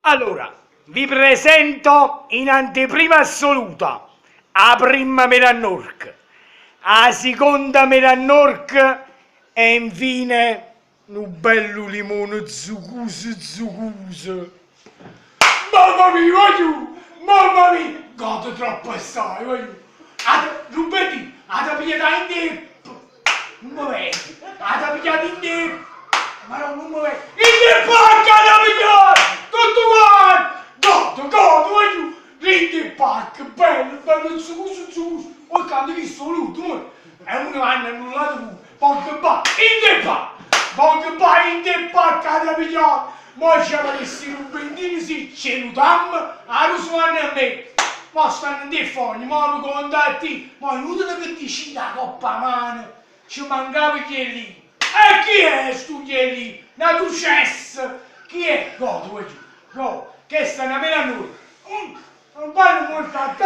Allora, vi presento in anteprima assoluta la prima Melannork, la seconda Melannork e infine un bello limone zuccuso. Mamma mia, voglio! Mamma mia! Godo troppo assai, voglio! Rubetti, ha pigliato in deppo! Non mi vedi! Ha pigliato in deppo! Ma non mi vedi! In deppo anche ha pigliato! Tutto quanto! Godo, voglio! Rinde il pacco, bello, zuccuso! Poi quando hai visto l'ultimo, è uno hanno annullato pure! Poco ba! In deppo! Poco ba in deppo ha pigliato! Ma ci avessi un bendino si ce lo dammo, a Rusmanne a me. Ma stanno dei fogli, ma lo contatti, ma è inutile che dici la coppa a mano, ci mancava chi è lì. E chi è sto chi è lì? Una ducessa, chi è? Godo, vuoi giù, go, che sta una Melannork. Non vanno molto a te,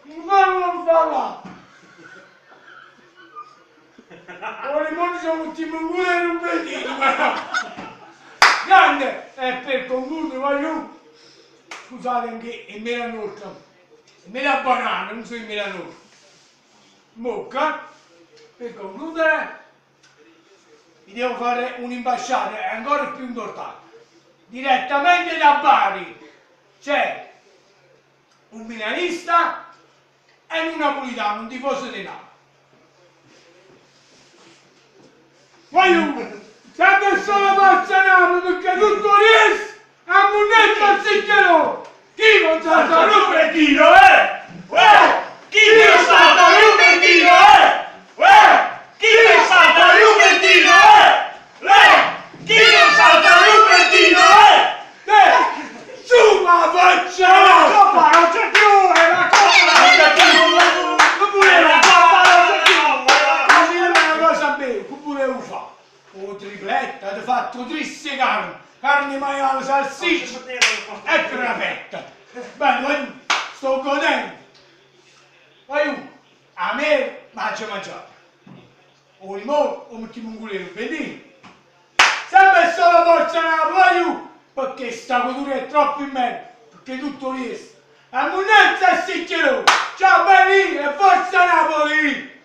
non vanno là. Ora i mondi sono tutti mongoli e un bendino, grande! E per concludere voglio, scusate anche il Melannork, il melabanana, non so il Melannork. Mocca, per concludere, vi devo fare un'imbasciata ancora più importante. Direttamente da Bari c'è un milanista e un napolitano, un tifoso di Napoli. Voglio! Sempre solo forza Napoli perché tutto riesce a munetto al sicchiero! Chi non sa sta Rupertino, Chi non salta Rupertino, Chi non salta Rupertino, Chi non salta Rupertino, Su ma faccia! La coppa non c'è più, la coppa non c'è più! Non volevo La coppa non c'è più! Ma mi sembra una cosa bella, che volevo fare? O tripletta, avete fatto triste carne maiale, salsiccia e crapetta. Bene, sto godendo. Poi a me mangiare. O limone o mettiamo un culino, vedi? Sempre solo forza Napoli, perché sta cultura è troppo in me, perché tutto riesce. A munezza e sicchero. Ciao belli e forza Napoli!